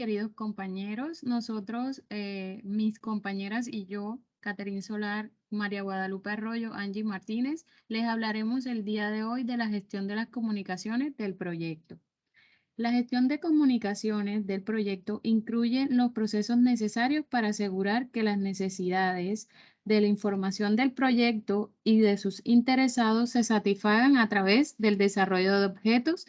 queridos compañeros. Nosotros, mis compañeras y yo, Caterine Solar, María Guadalupe Arroyo, Angie Martínez, les hablaremos el día de hoy de la gestión de las comunicaciones del proyecto. La gestión de comunicaciones del proyecto incluye los procesos necesarios para asegurar que las necesidades de la información del proyecto y de sus interesados se satisfagan a través del desarrollo de objetos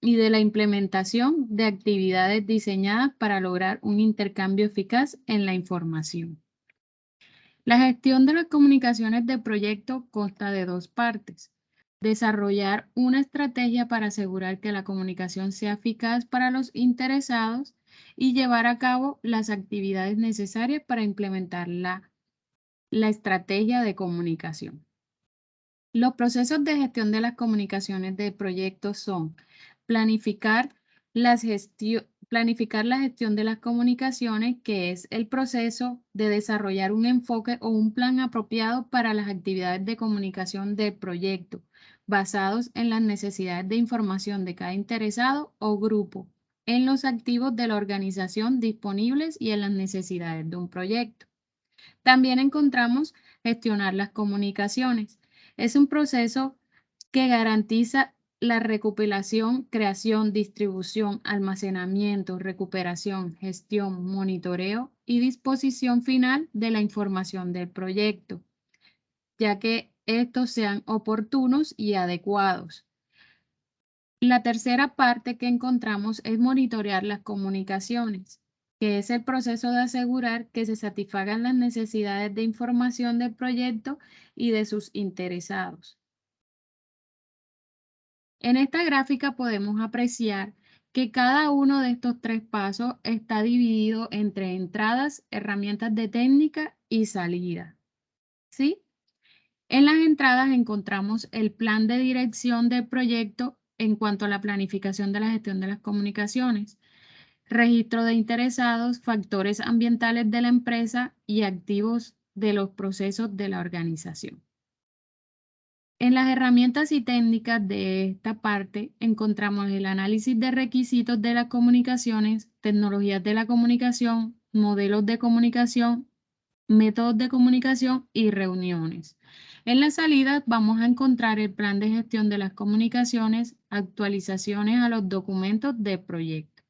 y de la implementación de actividades diseñadas para lograr un intercambio eficaz en la información. La gestión de las comunicaciones de proyecto consta de dos partes. Desarrollar una estrategia para asegurar que la comunicación sea eficaz para los interesados y llevar a cabo las actividades necesarias para implementar la estrategia de comunicación. Los procesos de gestión de las comunicaciones de proyectos son planificar planificar la gestión de las comunicaciones, que es el proceso de desarrollar un enfoque o un plan apropiado para las actividades de comunicación del proyecto, basados en las necesidades de información de cada interesado o grupo, en los activos de la organización disponibles y en las necesidades de un proyecto. También encontramos gestionar las comunicaciones. Es un proceso que garantiza la recopilación, creación, distribución, almacenamiento, recuperación, gestión, monitoreo y disposición final de la información del proyecto, ya que estos sean oportunos y adecuados. La tercera parte que encontramos es monitorear las comunicaciones, que es el proceso de asegurar que se satisfagan las necesidades de información del proyecto y de sus interesados. En esta gráfica podemos apreciar que cada uno de estos tres pasos está dividido entre entradas, herramientas de técnica y salida. ¿Sí? En las entradas encontramos el plan de dirección del proyecto en cuanto a la planificación de la gestión de las comunicaciones, registro de interesados, factores ambientales de la empresa y activos de los procesos de la organización. En las herramientas y técnicas de esta parte encontramos el análisis de requisitos de las comunicaciones, tecnologías de la comunicación, modelos de comunicación, métodos de comunicación y reuniones. En las salidas vamos a encontrar el plan de gestión de las comunicaciones, actualizaciones a los documentos de proyecto.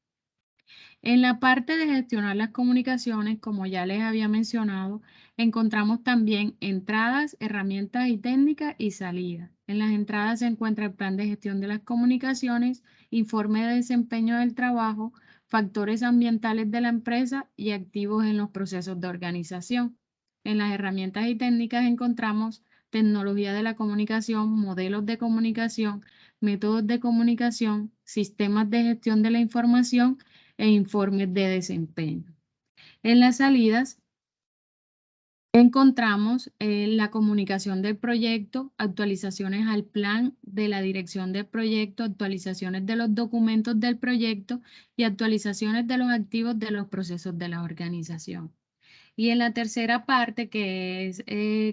En la parte de gestionar las comunicaciones, como ya les había mencionado, encontramos también entradas, herramientas y técnicas y salidas. En las entradas se encuentra el plan de gestión de las comunicaciones, informe de desempeño del trabajo, factores ambientales de la empresa y activos en los procesos de organización. En las herramientas y técnicas encontramos tecnología de la comunicación, modelos de comunicación, métodos de comunicación, sistemas de gestión de la información e informes de desempeño. En las salidas encontramos la comunicación del proyecto, actualizaciones al plan de la dirección del proyecto, actualizaciones de los documentos del proyecto y actualizaciones de los activos de los procesos de la organización. Y en la tercera parte, que es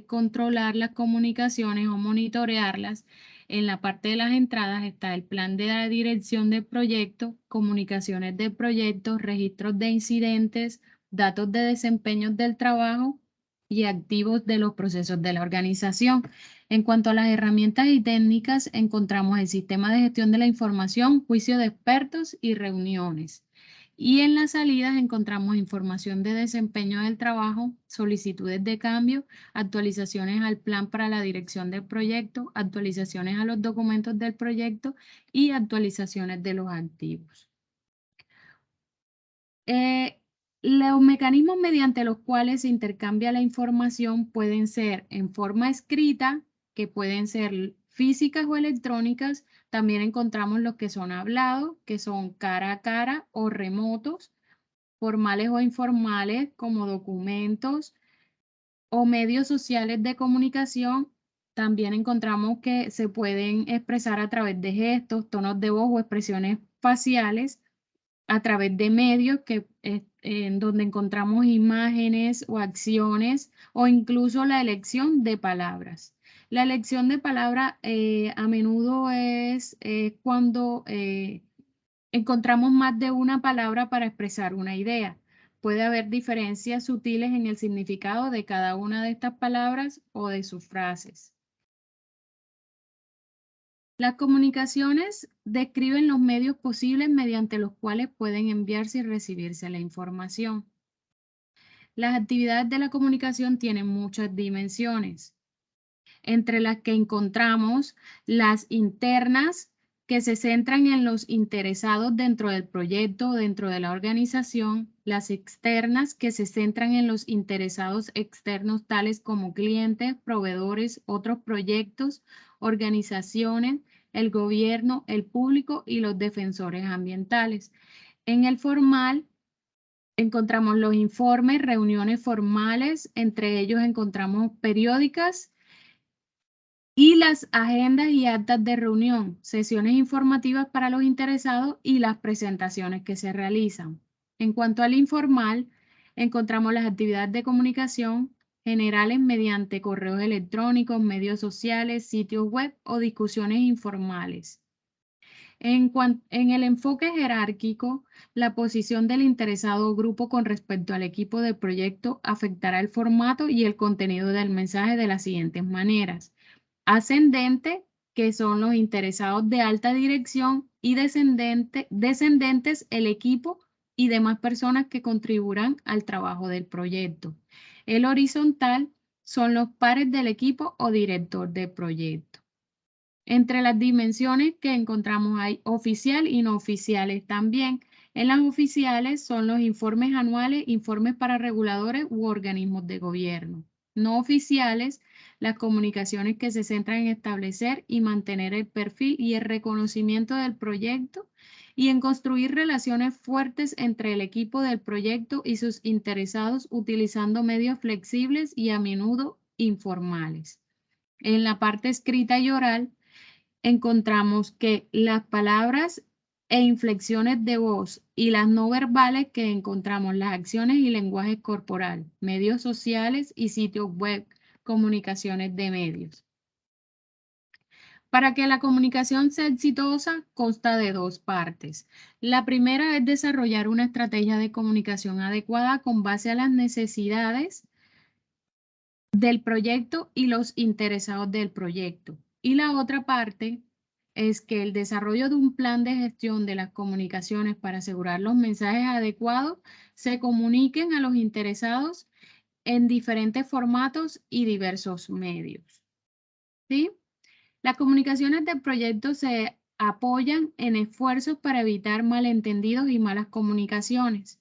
controlar las comunicaciones o monitorearlas, en la parte de las entradas está el plan de la dirección del proyecto, comunicaciones del proyecto, registros de incidentes, datos de desempeño del trabajo y activos de los procesos de la organización. En cuanto a las herramientas y técnicas, encontramos el sistema de gestión de la información, juicio de expertos y reuniones. Y en las salidas encontramos información de desempeño del trabajo, solicitudes de cambio, actualizaciones al plan para la dirección del proyecto, actualizaciones a los documentos del proyecto y actualizaciones de los activos. Los mecanismos mediante los cuales se intercambia la información pueden ser en forma escrita, que pueden ser físicas o electrónicas. También encontramos los que son hablados, que son cara a cara o remotos, formales o informales como documentos o medios sociales de comunicación. También encontramos que se pueden expresar a través de gestos, tonos de voz o expresiones faciales, a través de medios en donde encontramos imágenes o acciones o incluso la elección de palabras. La elección de palabra a menudo es cuando Encontramos más de una palabra para expresar una idea. Puede haber diferencias sutiles en el significado de cada una de estas palabras o de sus frases. Las comunicaciones describen los medios posibles mediante los cuales pueden enviarse y recibirse la información. Las actividades de la comunicación tienen muchas dimensiones, entre las que encontramos las internas, que se centran en los interesados dentro del proyecto o dentro de la organización, las externas, que se centran en los interesados externos, tales como clientes, proveedores, otros proyectos, organizaciones, el gobierno, el público y los defensores ambientales. En el formal, encontramos los informes, reuniones formales, entre ellos encontramos periódicas, y las agendas y actas de reunión, sesiones informativas para los interesados y las presentaciones que se realizan. En cuanto al informal, encontramos las actividades de comunicación generales mediante correos electrónicos, medios sociales, sitios web o discusiones informales. En el enfoque jerárquico, la posición del interesado grupo con respecto al equipo de proyecto afectará el formato y el contenido del mensaje de las siguientes maneras: ascendente, que son los interesados de alta dirección, y descendentes, el equipo y demás personas que contribuirán al trabajo del proyecto. El horizontal son los pares del equipo o director del proyecto. Entre las dimensiones que encontramos hay oficial y no oficiales también. En las oficiales son los informes anuales, informes para reguladores u organismos de gobierno. No oficiales, las comunicaciones que se centran en establecer y mantener el perfil y el reconocimiento del proyecto y en construir relaciones fuertes entre el equipo del proyecto y sus interesados utilizando medios flexibles y a menudo informales. En la parte escrita y oral, encontramos que las palabras e inflexiones de voz y las no verbales, que encontramos las acciones y lenguaje corporal, medios sociales y sitios web, comunicaciones de medios. Para que la comunicación sea exitosa, consta de dos partes. La primera es desarrollar una estrategia de comunicación adecuada con base a las necesidades del proyecto y los interesados del proyecto. Y la otra parte es que el desarrollo de un plan de gestión de las comunicaciones para asegurar los mensajes adecuados se comuniquen a los interesados en diferentes formatos y diversos medios. ¿Sí? Las comunicaciones del proyecto se apoyan en esfuerzos para evitar malentendidos y malas comunicaciones,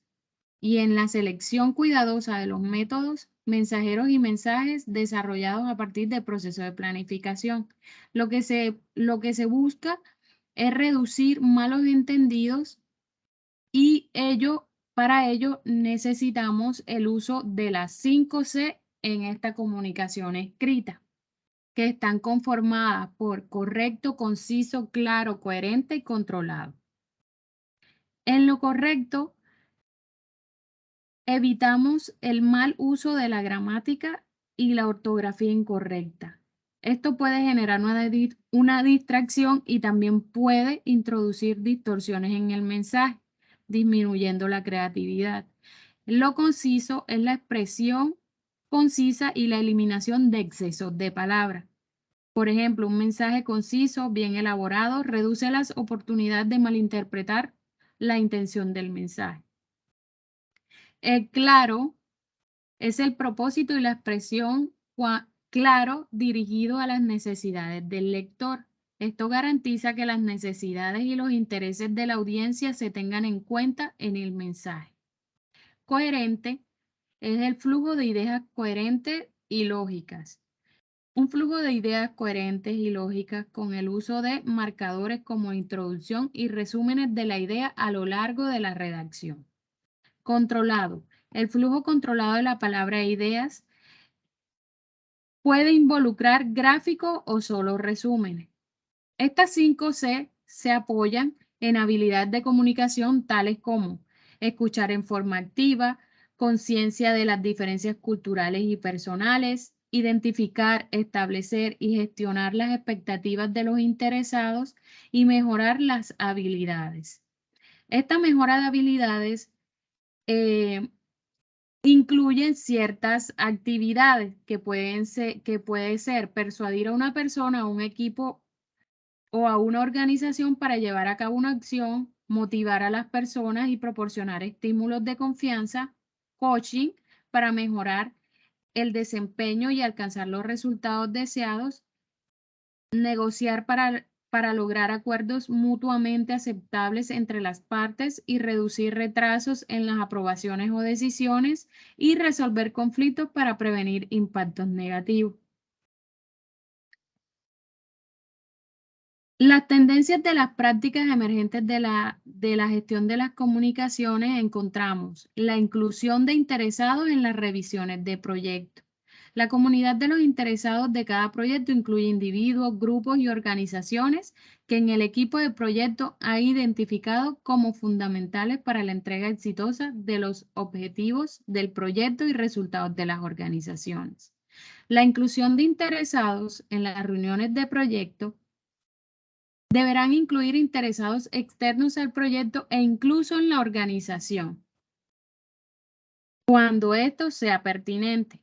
y en la selección cuidadosa de los métodos, mensajeros y mensajes desarrollados a partir del proceso de planificación. Lo que se busca es reducir malos entendidos, y para ello necesitamos el uso de las 5C en esta comunicación escrita, que están conformadas por correcto, conciso, claro, coherente y controlado. En lo correcto, evitamos el mal uso de la gramática y la ortografía incorrecta. Esto puede generar una distracción y también puede introducir distorsiones en el mensaje, disminuyendo la creatividad. Lo conciso es la expresión concisa y la eliminación de excesos de palabras. Por ejemplo, un mensaje conciso, bien elaborado, reduce las oportunidades de malinterpretar la intención del mensaje. El claro es el propósito y la expresión claro dirigido a las necesidades del lector. Esto garantiza que las necesidades y los intereses de la audiencia se tengan en cuenta en el mensaje. Coherente es el flujo de ideas coherentes y lógicas. Un flujo de ideas coherentes y lógicas con el uso de marcadores como introducción y resúmenes de la idea a lo largo de la redacción. Controlado. El flujo controlado de la palabra e ideas puede involucrar gráficos o solo resúmenes. Estas 5C se apoyan en habilidades de comunicación tales como escuchar en forma activa, conciencia de las diferencias culturales y personales, identificar, establecer y gestionar las expectativas de los interesados y mejorar las habilidades. Esta mejora de habilidades incluyen ciertas actividades que puede ser persuadir a una persona, a un equipo o a una organización para llevar a cabo una acción, motivar a las personas y proporcionar estímulos de confianza, coaching para mejorar el desempeño y alcanzar los resultados deseados, negociar para lograr acuerdos mutuamente aceptables entre las partes y reducir retrasos en las aprobaciones o decisiones y resolver conflictos para prevenir impactos negativos. Las tendencias de las prácticas emergentes de la gestión de las comunicaciones encontramos la inclusión de interesados en las revisiones de proyectos. La comunidad de los interesados de cada proyecto incluye individuos, grupos y organizaciones que en el equipo de proyecto ha identificado como fundamentales para la entrega exitosa de los objetivos del proyecto y resultados de las organizaciones. La inclusión de interesados en las reuniones de proyecto deberán incluir interesados externos al proyecto e incluso en la organización, cuando esto sea pertinente.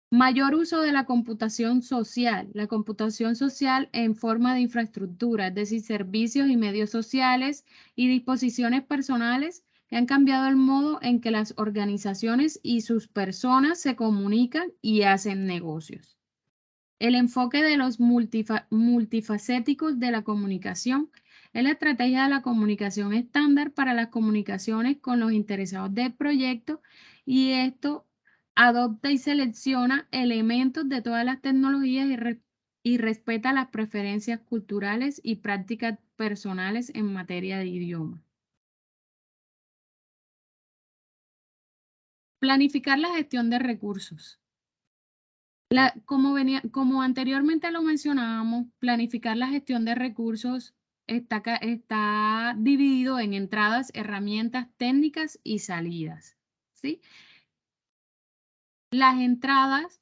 Mayor uso de la computación social. La computación social en forma de infraestructura, es decir, servicios y medios sociales y disposiciones personales que han cambiado el modo en que las organizaciones y sus personas se comunican y hacen negocios. El enfoque de los multifacéticos de la comunicación es la estrategia de la comunicación estándar para las comunicaciones con los interesados del proyecto y esto adopta y selecciona elementos de todas las tecnologías y respeta las preferencias culturales y prácticas personales en materia de idioma. Planificar la gestión de recursos. Como anteriormente lo mencionábamos, planificar la gestión de recursos está dividido en entradas, herramientas técnicas y salidas, ¿sí? Las entradas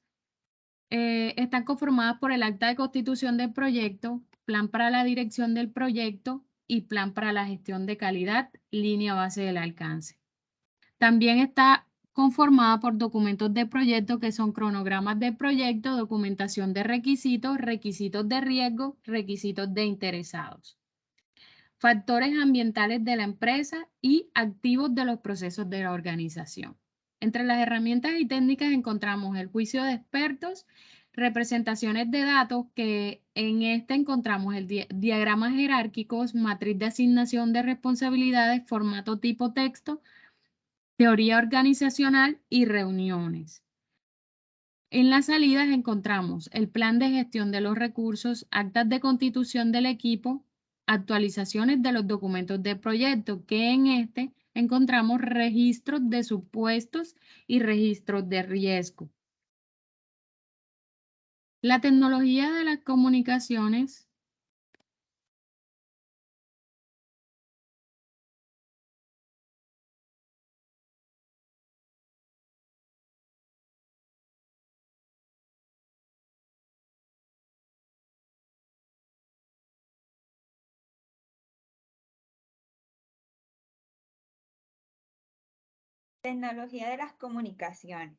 están conformadas por el acta de constitución del proyecto, plan para la dirección del proyecto y plan para la gestión de calidad, línea base del alcance. También está conformada por documentos de proyecto que son cronogramas de proyecto, documentación de requisitos, requisitos de riesgo, requisitos de interesados, factores ambientales de la empresa y activos de los procesos de la organización. Entre las herramientas y técnicas encontramos el juicio de expertos, representaciones de datos, que en este encontramos el diagramas jerárquicos, matriz de asignación de responsabilidades, formato tipo texto, teoría organizacional y reuniones. En las salidas encontramos el plan de gestión de los recursos, actas de constitución del equipo, actualizaciones de los documentos de proyecto, que en este encontramos registros de supuestos y registros de riesgo. La tecnología de las comunicaciones. Tecnología de las comunicaciones.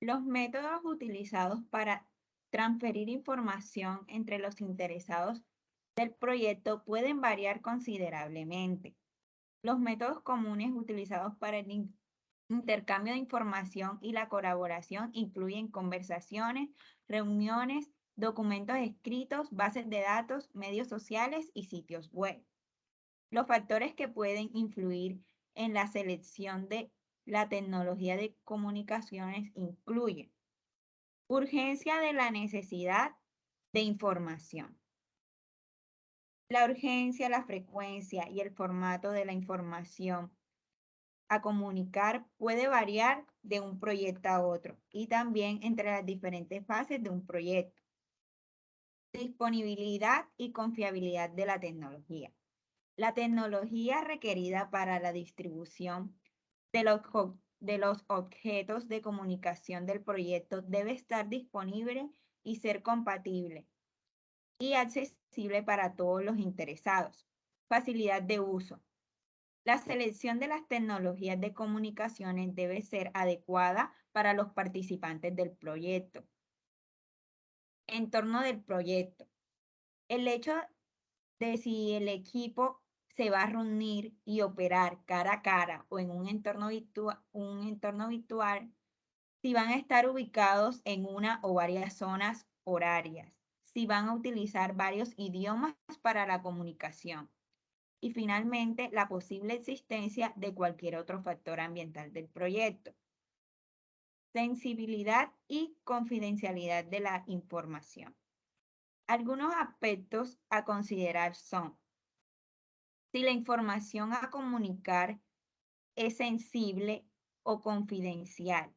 Los métodos utilizados para transferir información entre los interesados del proyecto pueden variar considerablemente. Los métodos comunes utilizados para el intercambio de información y la colaboración incluyen conversaciones, reuniones, documentos escritos, bases de datos, medios sociales y sitios web. Los factores que pueden influir en la selección de la tecnología de comunicaciones incluyen urgencia de la necesidad de información. La urgencia, la frecuencia y el formato de la información a comunicar puede variar de un proyecto a otro y también entre las diferentes fases de un proyecto. Disponibilidad y confiabilidad de la tecnología. La tecnología requerida para la distribución de los objetos de comunicación del proyecto debe estar disponible y ser compatible y accesible para todos los interesados. Facilidad de uso. La selección de las tecnologías de comunicaciones debe ser adecuada para los participantes del proyecto. Entorno del proyecto. El hecho de si el equipo se va a reunir y operar cara a cara o en un entorno virtual, si van a estar ubicados en una o varias zonas horarias, si van a utilizar varios idiomas para la comunicación y finalmente la posible existencia de cualquier otro factor ambiental del proyecto. Sensibilidad y confidencialidad de la información. Algunos aspectos a considerar son si la información a comunicar es sensible o confidencial.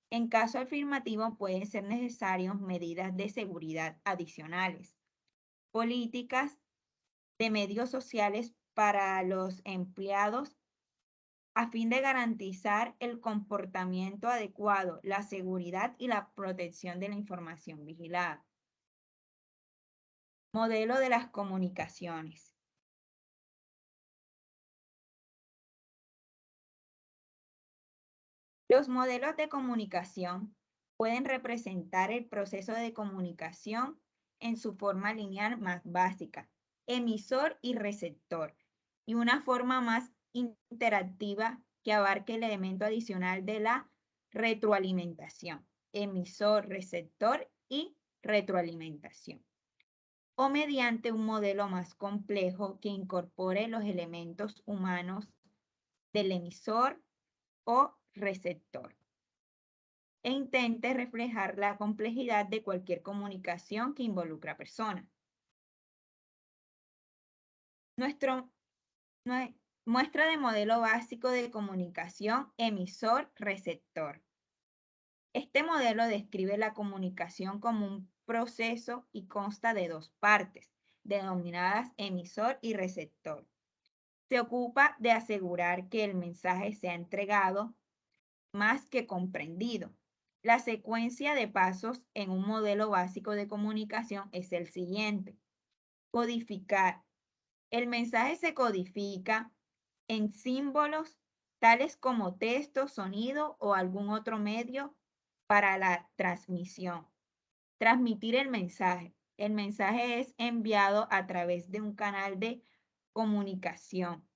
En caso afirmativo, pueden ser necesarias medidas de seguridad adicionales. Políticas de medios sociales para los empleados a fin de garantizar el comportamiento adecuado, la seguridad y la protección de la información vigilada. Modelo de las comunicaciones. Los modelos de comunicación pueden representar el proceso de comunicación en su forma lineal más básica, emisor y receptor, y una forma más interactiva que abarque el elemento adicional de la retroalimentación, emisor, receptor y retroalimentación, o mediante un modelo más complejo que incorpore los elementos humanos del emisor o receptor e intente reflejar la complejidad de cualquier comunicación que involucra a personas. Muestra de modelo básico de comunicación emisor-receptor. Este modelo describe la comunicación como un proceso y consta de dos partes, denominadas emisor y receptor. Se ocupa de asegurar que el mensaje sea entregado más que comprendido. La secuencia de pasos en un modelo básico de comunicación es el siguiente. Codificar. El mensaje se codifica en símbolos tales como texto, sonido o algún otro medio para la transmisión. Transmitir el mensaje. El mensaje es enviado a través de un canal de comunicación.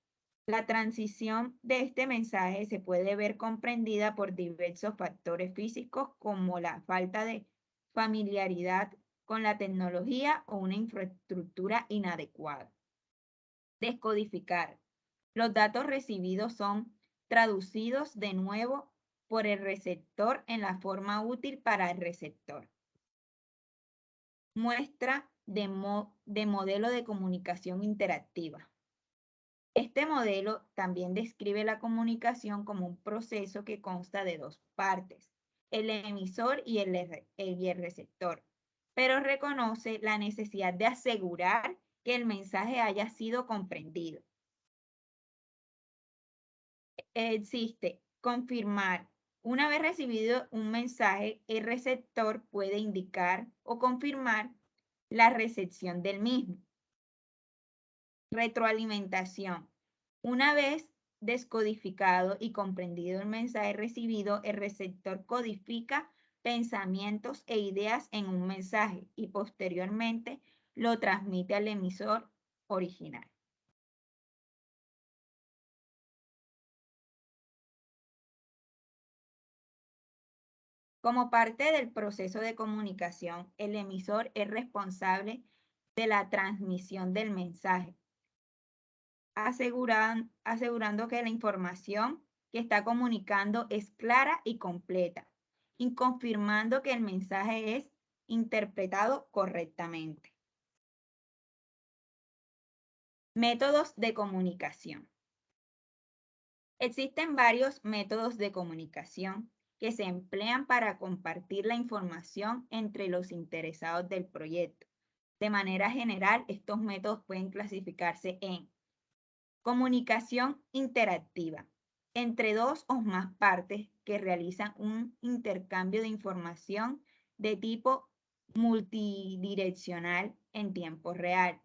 La transición de este mensaje se puede ver comprendida por diversos factores físicos como la falta de familiaridad con la tecnología o una infraestructura inadecuada. Descodificar. Los datos recibidos son traducidos de nuevo por el receptor en la forma útil para el receptor. Muestra de modelo de comunicación interactiva. Este modelo también describe la comunicación como un proceso que consta de dos partes, el emisor y el receptor, pero reconoce la necesidad de asegurar que el mensaje haya sido comprendido. Existe confirmar. Una vez recibido un mensaje, el receptor puede indicar o confirmar la recepción del mismo. Retroalimentación. Una vez descodificado y comprendido el mensaje recibido, el receptor codifica pensamientos e ideas en un mensaje y posteriormente lo transmite al emisor original. Como parte del proceso de comunicación, el emisor es responsable de la transmisión del mensaje, asegurando que la información que está comunicando es clara y completa, y confirmando que el mensaje es interpretado correctamente. Métodos de comunicación. Existen varios métodos de comunicación que se emplean para compartir la información entre los interesados del proyecto. De manera general, estos métodos pueden clasificarse en comunicación interactiva, entre dos o más partes que realizan un intercambio de información de tipo multidireccional en tiempo real.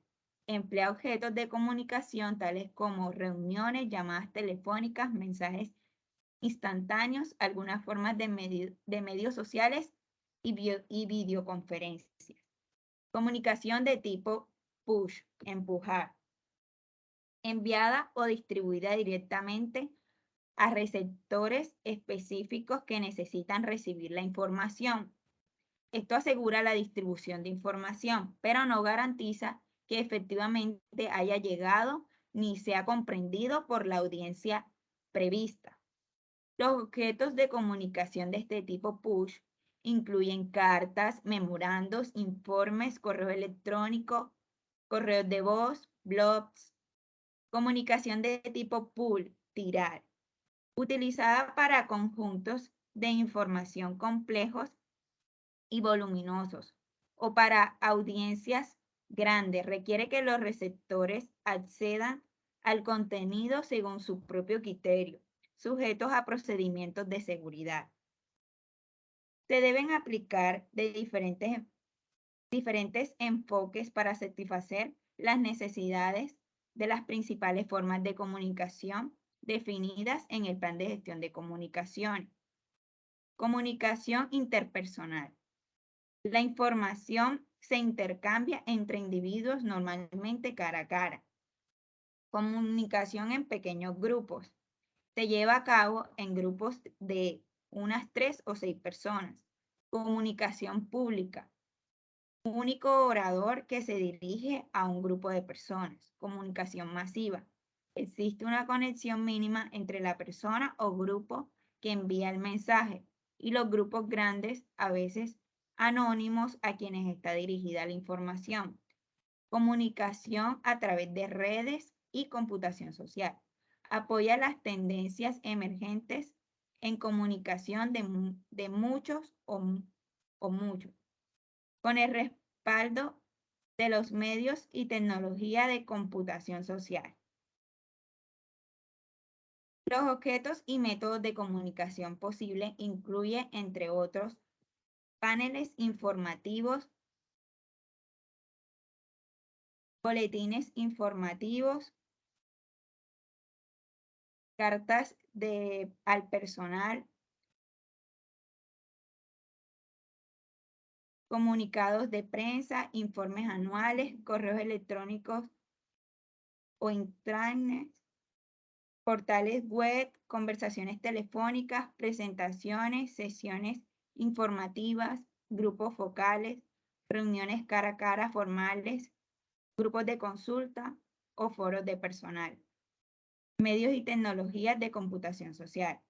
emplea objetos de comunicación tales como reuniones, llamadas telefónicas, mensajes instantáneos, algunas formas de medios sociales y videoconferencias. Comunicación de tipo push, empujar, enviada o distribuida directamente a receptores específicos que necesitan recibir la información. Esto asegura la distribución de información, pero no garantiza que efectivamente haya llegado ni sea comprendido por la audiencia prevista. Los objetos de comunicación de este tipo push incluyen cartas, memorandos, informes, correo electrónico, correos de voz, blogs. Comunicación de tipo pull, tirar, utilizada para conjuntos de información complejos y voluminosos o para audiencias grandes. Requiere que los receptores accedan al contenido según su propio criterio, sujetos a procedimientos de seguridad. Se deben aplicar de diferentes enfoques para satisfacer las necesidades de las principales formas de comunicación definidas en el Plan de Gestión de Comunicación. Comunicación interpersonal. La información se intercambia entre individuos normalmente cara a cara. Comunicación en pequeños grupos. Se lleva a cabo en grupos de unas 3 o 6 personas. Comunicación pública. Único orador que se dirige a un grupo de personas. Comunicación masiva. Existe una conexión mínima entre la persona o grupo que envía el mensaje y los grupos grandes, a veces anónimos, a quienes está dirigida la información. Comunicación a través de redes y computación social. Apoya las tendencias emergentes en comunicación de muchos o muchos, con el respaldo de los medios y tecnología de computación social. Los objetos y métodos de comunicación posible incluyen, entre otros, paneles informativos, boletines informativos, cartas al personal, comunicados de prensa, informes anuales, correos electrónicos o intranet, portales web, conversaciones telefónicas, presentaciones, sesiones informativas, grupos focales, reuniones cara a cara formales, grupos de consulta o foros de personal, medios y tecnologías de computación social.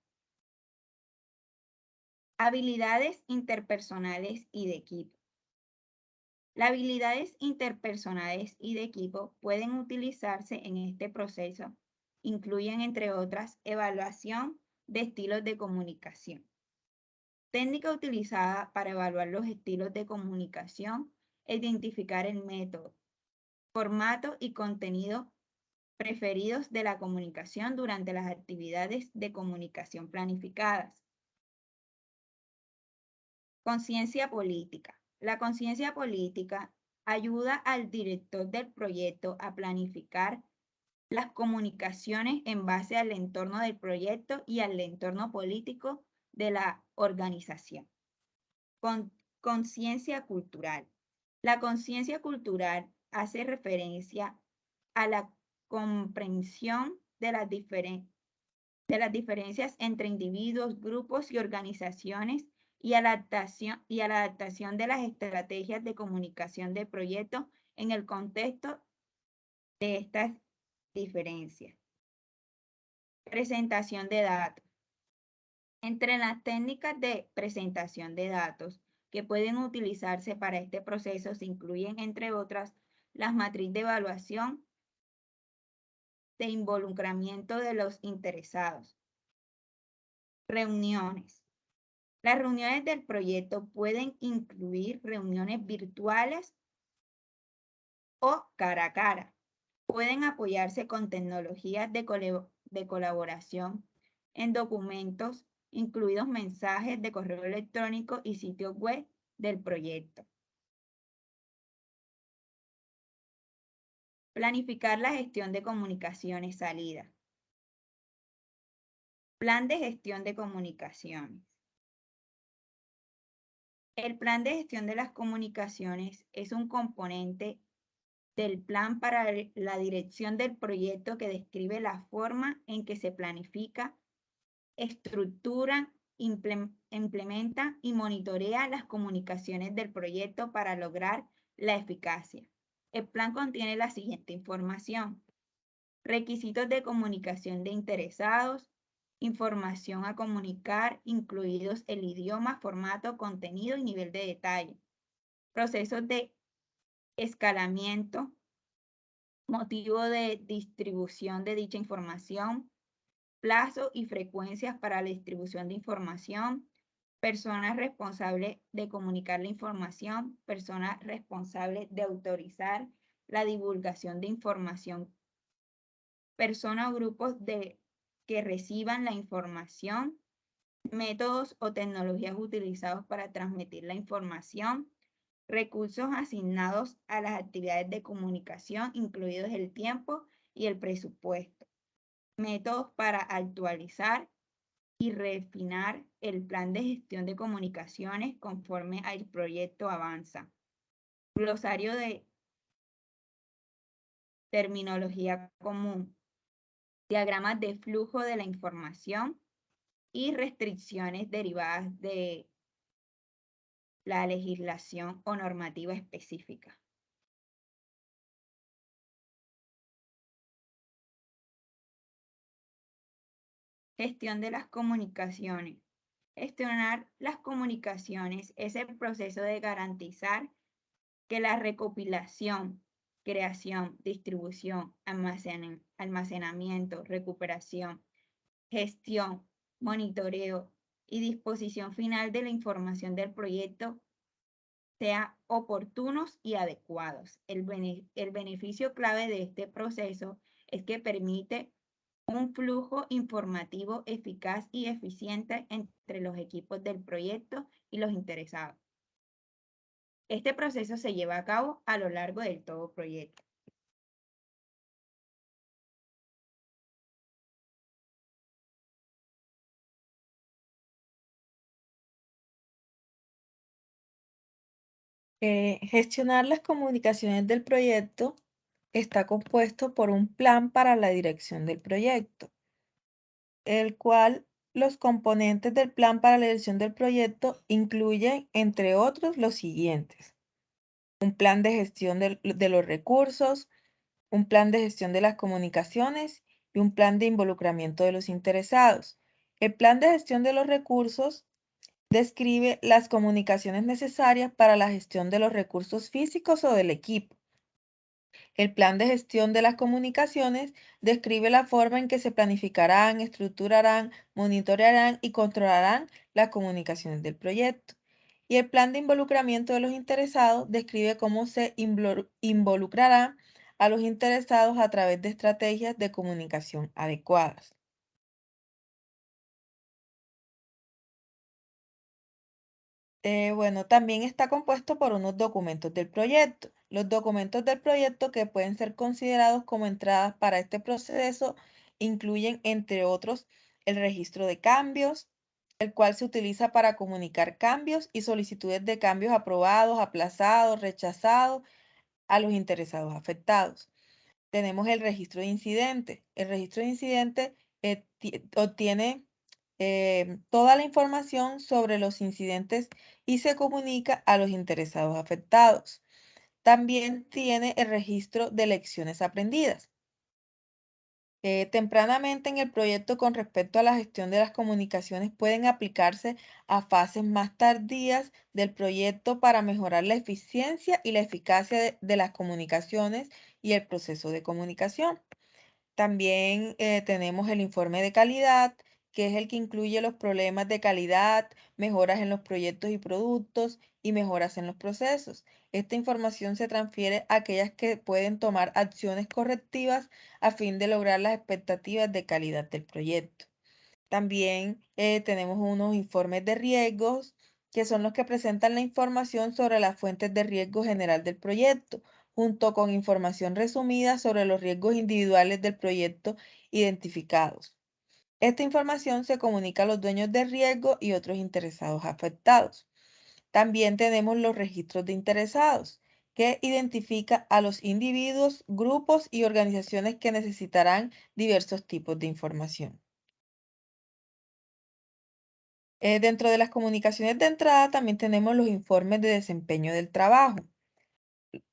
Habilidades interpersonales y de equipo. Las habilidades interpersonales y de equipo pueden utilizarse en este proceso. Incluyen, entre otras, evaluación de estilos de comunicación. Técnica utilizada para evaluar los estilos de comunicación e identificar el método, formato y contenido preferidos de la comunicación durante las actividades de comunicación planificadas. Conciencia política. La conciencia política ayuda al director del proyecto a planificar las comunicaciones en base al entorno del proyecto y al entorno político de la organización. Conciencia cultural. La conciencia cultural hace referencia a la comprensión de las diferencias entre individuos, grupos y organizaciones y a la adaptación de las estrategias de comunicación del proyecto en el contexto de estas diferencias. Presentación de datos. Entre las técnicas de presentación de datos que pueden utilizarse para este proceso se incluyen, entre otras, las matrices de evaluación de involucramiento de los interesados. Reuniones. Las reuniones del proyecto pueden incluir reuniones virtuales o cara a cara. Pueden apoyarse con tecnologías de colaboración en documentos, incluidos mensajes de correo electrónico y sitios web del proyecto. Planificar la gestión de comunicaciones salida. Plan de gestión de comunicaciones. El plan de gestión de las comunicaciones es un componente del plan para la dirección del proyecto que describe la forma en que se planifica, estructura, implementa y monitorea las comunicaciones del proyecto para lograr la eficacia. El plan contiene la siguiente información: requisitos de comunicación de interesados, información a comunicar, incluidos el idioma, formato, contenido y nivel de detalle, procesos de escalamiento, motivo de distribución de dicha información, plazo y frecuencias para la distribución de información, personas responsables de comunicar la información, personas responsables de autorizar la divulgación de información, personas o grupos que reciban la información, métodos o tecnologías utilizados para transmitir la información, recursos asignados a las actividades de comunicación, incluidos el tiempo y el presupuesto, métodos para actualizar y refinar el plan de gestión de comunicaciones conforme el proyecto avanza, glosario de terminología común, diagramas de flujo de la información y restricciones derivadas de la legislación o normativa específica. Gestión de las comunicaciones. Gestionar las comunicaciones es el proceso de garantizar que la recopilación, creación, distribución, almacenamiento, recuperación, gestión, monitoreo y disposición final de la información del proyecto sean oportunos y adecuados. El beneficio clave de este proceso es que permite un flujo informativo eficaz y eficiente entre los equipos del proyecto y los interesados. Este proceso se lleva a cabo a lo largo del todo proyecto. Gestionar las comunicaciones del proyecto está compuesto por un plan para la dirección del proyecto, el cual los componentes del plan para la dirección del proyecto incluyen, entre otros, los siguientes: un plan de gestión de los recursos, un plan de gestión de las comunicaciones y un plan de involucramiento de los interesados. El plan de gestión de los recursos describe las comunicaciones necesarias para la gestión de los recursos físicos o del equipo. El plan de gestión de las comunicaciones describe la forma en que se planificarán, estructurarán, monitorearán y controlarán las comunicaciones del proyecto. Y el plan de involucramiento de los interesados describe cómo se involucrará a los interesados a través de estrategias de comunicación adecuadas. Bueno, también está compuesto por unos documentos del proyecto. Los documentos del proyecto que pueden ser considerados como entradas para este proceso incluyen, entre otros, el registro de cambios, el cual se utiliza para comunicar cambios y solicitudes de cambios aprobados, aplazados, rechazados a los interesados afectados. Tenemos el registro de incidentes. El registro de incidentes obtiene toda la información sobre los incidentes y se comunica a los interesados afectados. También tiene el registro de lecciones aprendidas. Tempranamente en el proyecto, con respecto a la gestión de las comunicaciones, pueden aplicarse a fases más tardías del proyecto para mejorar la eficiencia y la eficacia de las comunicaciones y el proceso de comunicación. También tenemos el informe de calidad, que es el que incluye los problemas de calidad, mejoras en los proyectos y productos y mejoras en los procesos. Esta información se transfiere a aquellas que pueden tomar acciones correctivas a fin de lograr las expectativas de calidad del proyecto. También tenemos unos informes de riesgos, que son los que presentan la información sobre las fuentes de riesgo general del proyecto, junto con información resumida sobre los riesgos individuales del proyecto identificados. Esta información se comunica a los dueños de riesgo y otros interesados afectados. También tenemos los registros de interesados, que identifica a los individuos, grupos y organizaciones que necesitarán diversos tipos de información. Dentro de las comunicaciones de entrada también tenemos los informes de desempeño del trabajo.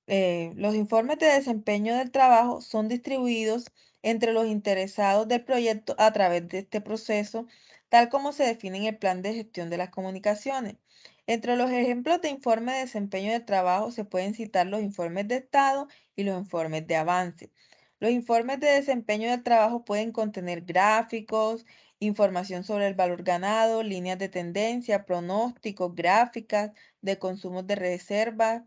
Los informes de desempeño del trabajo son distribuidos entre los interesados del proyecto a través de este proceso, tal como se define en el plan de gestión de las comunicaciones. Entre los ejemplos de informe de desempeño del trabajo se pueden citar los informes de estado y los informes de avance. Los informes de desempeño del trabajo pueden contener gráficos, información sobre el valor ganado, líneas de tendencia, pronósticos, gráficas de consumos de reservas,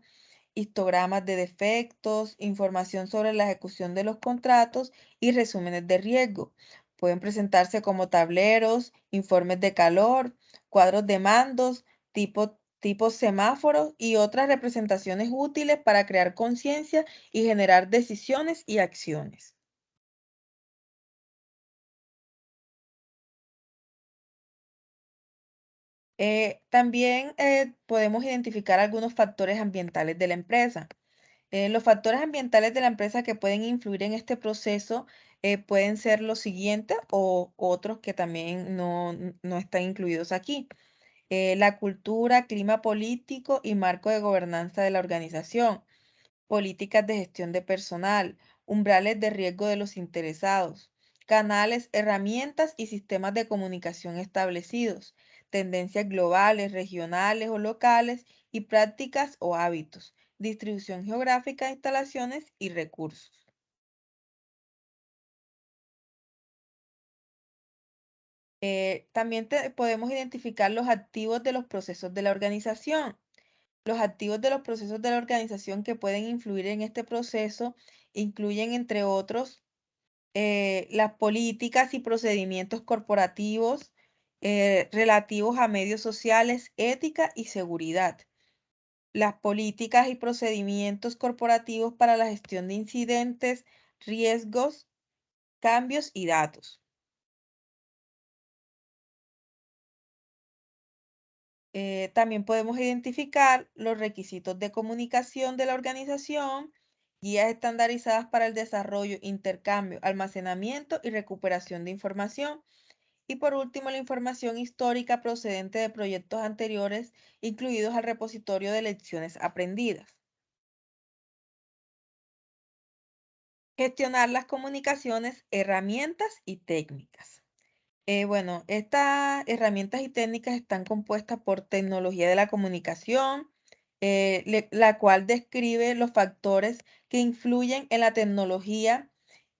histogramas de defectos, información sobre la ejecución de los contratos y resúmenes de riesgo. Pueden presentarse como tableros, informes de calor, cuadros de mandos, tipos semáforos y otras representaciones útiles para crear conciencia y generar decisiones y acciones. También podemos identificar algunos factores ambientales de la empresa. Los factores ambientales de la empresa que pueden influir en este proceso pueden ser los siguientes o otros que también no están incluidos aquí. La cultura, clima político y marco de gobernanza de la organización, políticas de gestión de personal, umbrales de riesgo de los interesados, canales, herramientas y sistemas de comunicación establecidos, tendencias globales, regionales o locales y prácticas o hábitos, distribución geográfica de instalaciones y recursos. También podemos identificar los activos de los procesos de la organización. Los activos de los procesos de la organización que pueden influir en este proceso incluyen, entre otros, las políticas y procedimientos corporativos relativos a medios sociales, ética y seguridad. Las políticas y procedimientos corporativos para la gestión de incidentes, riesgos, cambios y datos. También podemos identificar los requisitos de comunicación de la organización, guías estandarizadas para el desarrollo, intercambio, almacenamiento y recuperación de información. Y por último, la información histórica procedente de proyectos anteriores, incluidos al repositorio de lecciones aprendidas. Gestionar las comunicaciones, herramientas y técnicas. Bueno, estas herramientas y técnicas están compuestas por tecnología de la comunicación, la cual describe los factores que influyen en la tecnología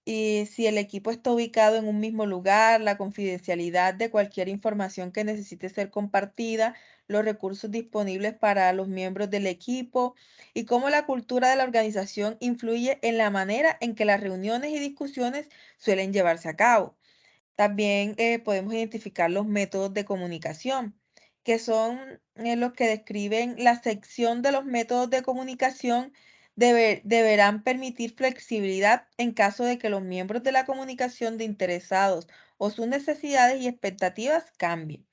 y si el equipo está ubicado en un mismo lugar, la confidencialidad de cualquier información que necesite ser compartida, los recursos disponibles para los miembros del equipo y cómo la cultura de la organización influye en la manera en que las reuniones y discusiones suelen llevarse a cabo. También podemos identificar los métodos de comunicación, que son los que describen la sección de los métodos de comunicación. Deberán permitir flexibilidad en caso de que los miembros de la comunicación de interesados o sus necesidades y expectativas cambien.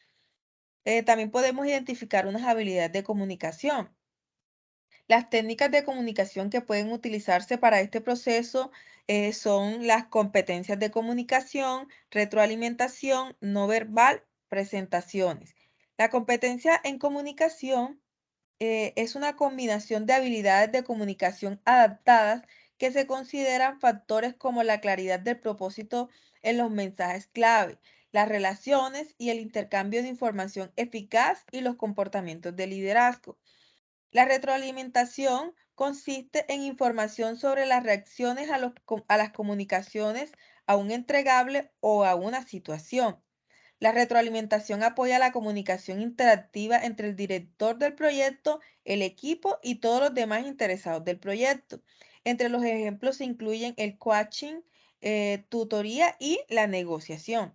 También podemos identificar unas habilidades de comunicación. Las técnicas de comunicación que pueden utilizarse para este proceso son las competencias de comunicación, retroalimentación, no verbal, presentaciones. La competencia en comunicación es una combinación de habilidades de comunicación adaptadas que se consideran factores como la claridad del propósito en los mensajes clave, las relaciones y el intercambio de información eficaz y los comportamientos de liderazgo. La retroalimentación consiste en información sobre las reacciones a las comunicaciones, a un entregable o a una situación. La retroalimentación apoya la comunicación interactiva entre el director del proyecto, el equipo y todos los demás interesados del proyecto. Entre los ejemplos se incluyen el coaching, tutoría y la negociación.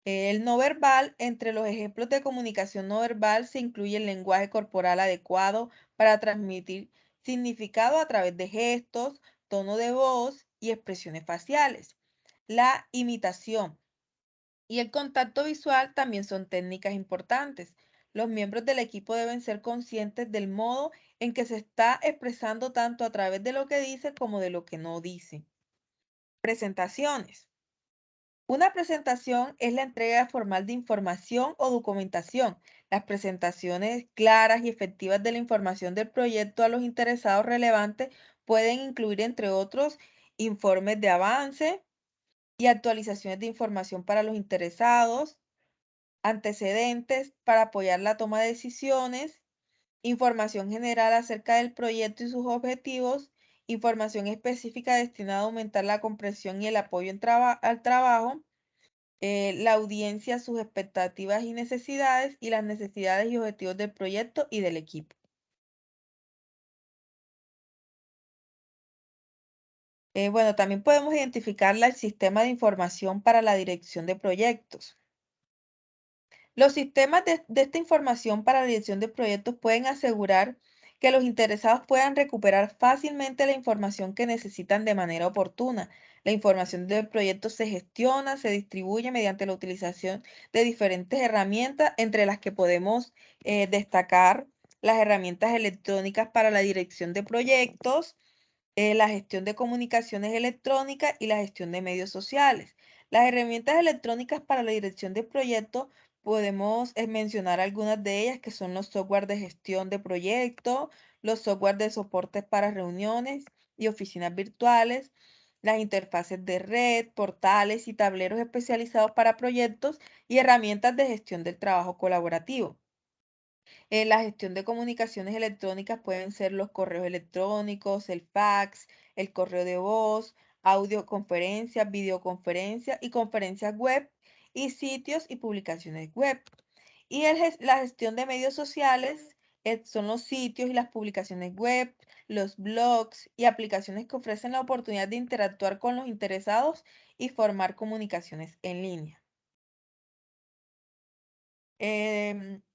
El no verbal, entre los ejemplos de comunicación no verbal se incluye el lenguaje corporal adecuado para transmitir significado a través de gestos, tono de voz y expresiones faciales. La imitación y el contacto visual también son técnicas importantes. Los miembros del equipo deben ser conscientes del modo en que se está expresando tanto a través de lo que dice como de lo que no dice. Presentaciones. Una presentación es la entrega formal de información o documentación. Las presentaciones claras y efectivas de la información del proyecto a los interesados relevantes pueden incluir, entre otros, informes de avance y actualizaciones de información para los interesados, antecedentes para apoyar la toma de decisiones, información general acerca del proyecto y sus objetivos, información específica destinada a aumentar la comprensión y el apoyo al trabajo, la audiencia, sus expectativas y necesidades, y las necesidades y objetivos del proyecto y del equipo. Bueno, también podemos identificar el sistema de información para la dirección de proyectos. Los sistemas de esta información para la dirección de proyectos pueden asegurar que los interesados puedan recuperar fácilmente la información que necesitan de manera oportuna. La información del proyecto se gestiona, se distribuye mediante la utilización de diferentes herramientas, entre las que podemos destacar las herramientas electrónicas para la dirección de proyectos, la gestión de comunicaciones electrónicas y la gestión de medios sociales. Las herramientas electrónicas para la dirección de proyectos podemos mencionar algunas de ellas, que son los software de gestión de proyectos, los software de soportes para reuniones y oficinas virtuales, las interfaces de red, portales y tableros especializados para proyectos y herramientas de gestión del trabajo colaborativo. La gestión de comunicaciones electrónicas pueden ser los correos electrónicos, el fax, el correo de voz, audioconferencias, videoconferencias y conferencias web, y sitios y publicaciones web. Y la gestión de medios sociales son los sitios y las publicaciones web, los blogs y aplicaciones que ofrecen la oportunidad de interactuar con los interesados y formar comunicaciones en línea.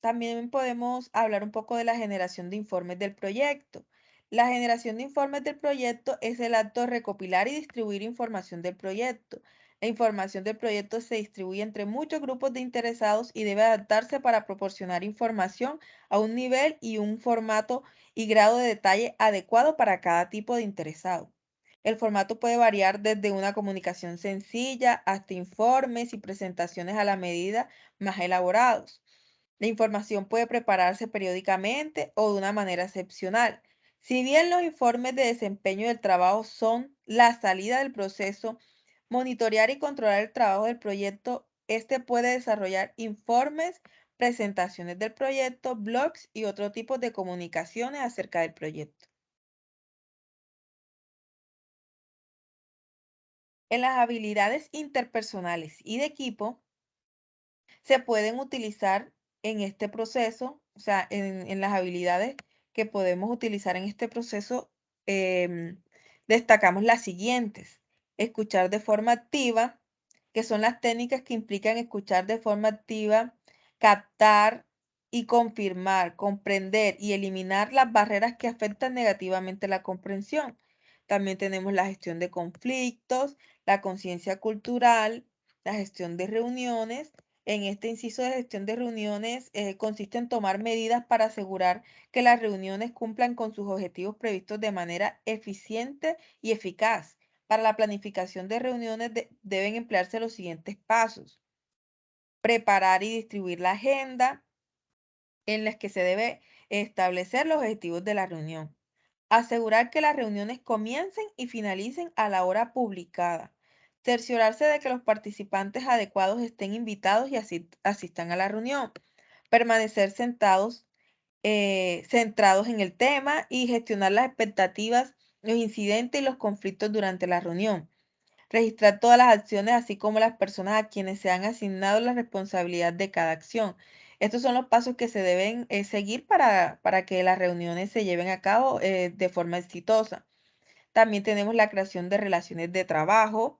También podemos hablar un poco de la generación de informes del proyecto. La generación de informes del proyecto es el acto de recopilar y distribuir información del proyecto. La información del proyecto se distribuye entre muchos grupos de interesados y debe adaptarse para proporcionar información a un nivel y un formato y grado de detalle adecuado para cada tipo de interesado. El formato puede variar desde una comunicación sencilla hasta informes y presentaciones a la medida más elaborados. La información puede prepararse periódicamente o de una manera excepcional. Si bien los informes de desempeño del trabajo son la salida del proceso, monitorear y controlar el trabajo del proyecto, este puede desarrollar informes, presentaciones del proyecto, blogs y otro tipo de comunicaciones acerca del proyecto. En las habilidades interpersonales y de equipo, se pueden utilizar en este proceso, o sea, en las habilidades que podemos utilizar en este proceso, destacamos las siguientes: escuchar de forma activa, que son las técnicas que implican escuchar de forma activa, captar y confirmar, comprender y eliminar las barreras que afectan negativamente la comprensión. También tenemos la gestión de conflictos, la conciencia cultural, la gestión de reuniones. En este inciso de gestión de reuniones consiste en tomar medidas para asegurar que las reuniones cumplan con sus objetivos previstos de manera eficiente y eficaz. Para la planificación de reuniones deben emplearse los siguientes pasos: preparar y distribuir la agenda en las que se debe establecer los objetivos de la reunión. Asegurar que las reuniones comiencen y finalicen a la hora publicada. Cerciorarse de que los participantes adecuados estén invitados y asistan a la reunión. Permanecer centrados en el tema y gestionar las expectativas, los incidentes y los conflictos durante la reunión. Registrar todas las acciones, así como las personas a quienes se han asignado la responsabilidad de cada acción. Estos son los pasos que se deben seguir para que las reuniones se lleven a cabo de forma exitosa. También tenemos la creación de relaciones de trabajo,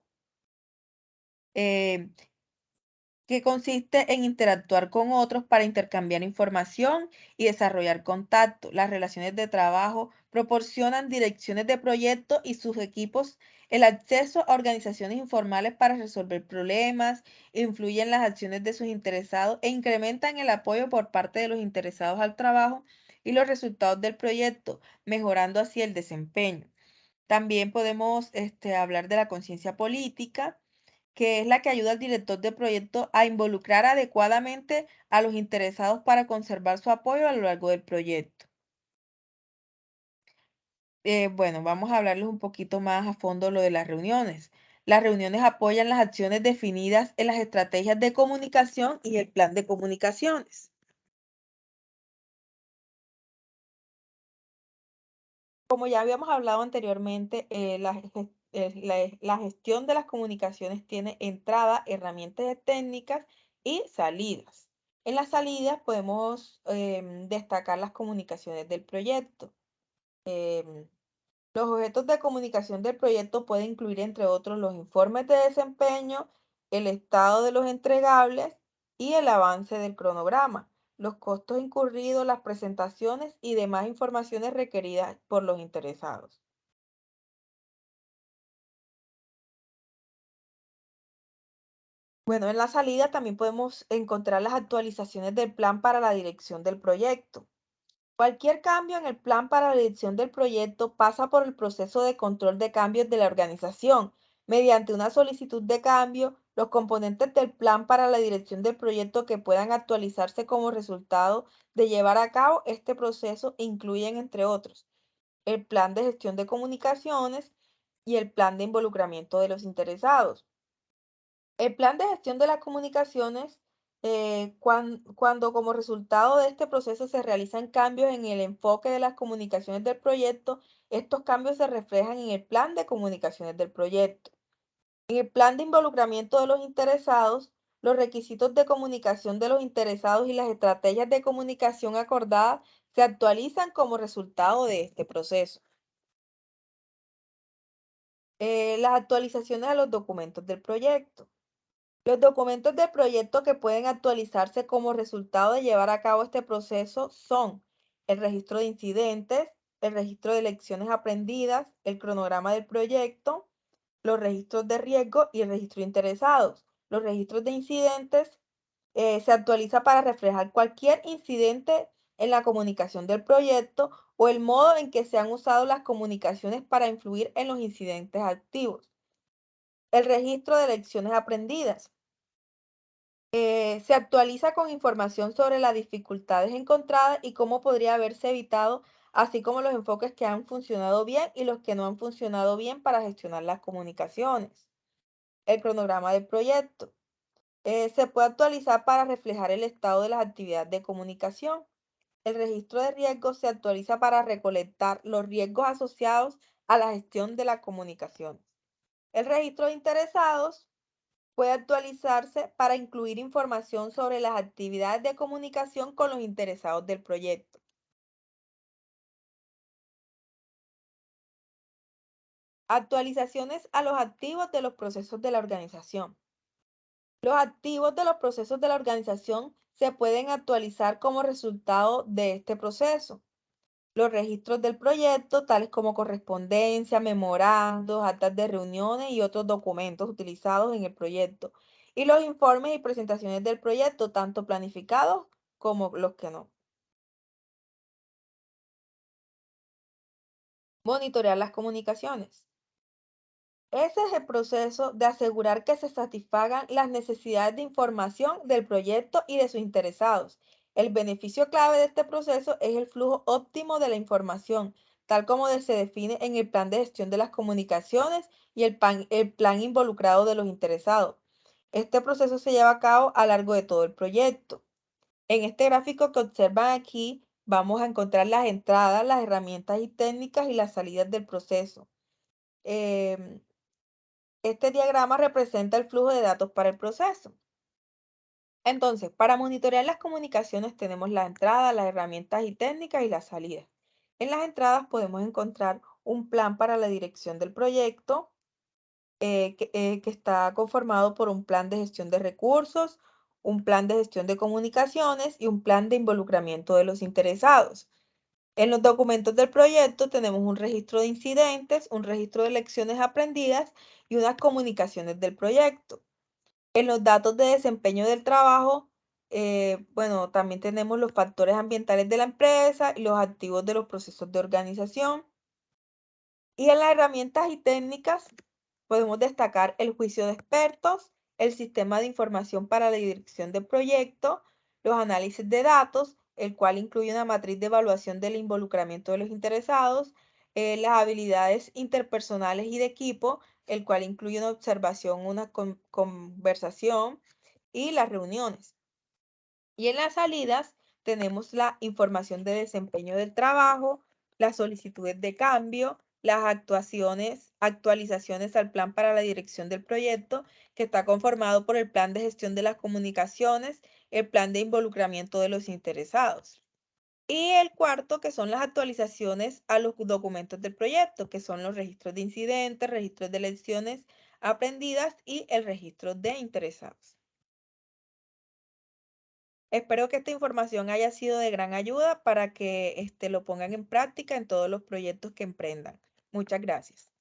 que consiste en interactuar con otros para intercambiar información y desarrollar contacto. Las relaciones de trabajo proporcionan direcciones de proyectos y sus equipos el acceso a organizaciones informales para resolver problemas, influyen las acciones de sus interesados e incrementan el apoyo por parte de los interesados al trabajo y los resultados del proyecto, mejorando así el desempeño. También podemos hablar de la conciencia política, que es la que ayuda al director de proyecto a involucrar adecuadamente a los interesados para conservar su apoyo a lo largo del proyecto. Bueno, vamos a hablarles un poquito más a fondo lo de las reuniones. Las reuniones apoyan las acciones definidas en las estrategias de comunicación y el plan de comunicaciones. Como ya habíamos hablado anteriormente, la gestión de las comunicaciones tiene entrada, herramientas técnicas y salidas. En las salidas podemos destacar las comunicaciones del proyecto. Em, los objetos de comunicación del proyecto pueden incluir, entre otros, los informes de desempeño, el estado de los entregables y el avance del cronograma, los costos incurridos, las presentaciones y demás informaciones requeridas por los interesados. Bueno, en la salida también podemos encontrar las actualizaciones del plan para la dirección del proyecto. Cualquier cambio en el plan para la dirección del proyecto pasa por el proceso de control de cambios de la organización. Mediante una solicitud de cambio, los componentes del plan para la dirección del proyecto que puedan actualizarse como resultado de llevar a cabo este proceso incluyen, entre otros, el plan de gestión de comunicaciones y el plan de involucramiento de los interesados. El plan de gestión de las comunicaciones, cuando como resultado de este proceso se realizan cambios en el enfoque de las comunicaciones del proyecto, estos cambios se reflejan en el plan de comunicaciones del proyecto. En el plan de involucramiento de los interesados, los requisitos de comunicación de los interesados y las estrategias de comunicación acordadas se actualizan como resultado de este proceso. Las actualizaciones a los documentos del proyecto. Los documentos del proyecto que pueden actualizarse como resultado de llevar a cabo este proceso son el registro de incidentes, el registro de lecciones aprendidas, el cronograma del proyecto, los registros de riesgo y el registro de interesados. Los registros de incidentes se actualiza para reflejar cualquier incidente en la comunicación del proyecto o el modo en que se han usado las comunicaciones para influir en los incidentes activos. El registro de lecciones aprendidas. Se actualiza con información sobre las dificultades encontradas y cómo podría haberse evitado, así como los enfoques que han funcionado bien y los que no han funcionado bien para gestionar las comunicaciones. El cronograma del proyecto. Se puede actualizar para reflejar el estado de las actividades de comunicación. El registro de riesgos se actualiza para recolectar los riesgos asociados a la gestión de las comunicaciones. El registro de interesados puede actualizarse para incluir información sobre las actividades de comunicación con los interesados del proyecto. Actualizaciones a los activos de los procesos de la organización. Los activos de los procesos de la organización se pueden actualizar como resultado de este proceso. Los registros del proyecto, tales como correspondencia, memorandos, actas de reuniones y otros documentos utilizados en el proyecto. Y los informes y presentaciones del proyecto, tanto planificados como los que no. Monitorear las comunicaciones. Ese es el proceso de asegurar que se satisfagan las necesidades de información del proyecto y de sus interesados. El beneficio clave de este proceso es el flujo óptimo de la información, tal como se define en el plan de gestión de las comunicaciones y el plan involucrado de los interesados. Este proceso se lleva a cabo a lo largo de todo el proyecto. En este gráfico que observan aquí, vamos a encontrar las entradas, las herramientas y técnicas y las salidas del proceso. Em, este diagrama representa el flujo de datos para el proceso. Entonces, para monitorear las comunicaciones tenemos la entrada, las herramientas y técnicas y las salidas. En las entradas podemos encontrar un plan para la dirección del proyecto que está conformado por un plan de gestión de recursos, un plan de gestión de comunicaciones y un plan de involucramiento de los interesados. En los documentos del proyecto tenemos un registro de incidentes, un registro de lecciones aprendidas y unas comunicaciones del proyecto. En los datos de desempeño del trabajo, bueno, también tenemos los factores ambientales de la empresa y los activos de los procesos de organización. Y en las herramientas y técnicas podemos destacar el juicio de expertos, el sistema de información para la dirección del proyecto, los análisis de datos, el cual incluye una matriz de evaluación del involucramiento de los interesados, las habilidades interpersonales y de equipo, el cual incluye una observación, una conversación y las reuniones. Y en las salidas tenemos la información de desempeño del trabajo, las solicitudes de cambio, las actualizaciones al plan para la dirección del proyecto, que está conformado por el plan de gestión de las comunicaciones, el plan de involucramiento de los interesados. Y el cuarto, que son las actualizaciones a los documentos del proyecto, que son los registros de incidentes, registros de lecciones aprendidas y el registro de interesados. Espero que esta información haya sido de gran ayuda para que lo pongan en práctica en todos los proyectos que emprendan. Muchas gracias.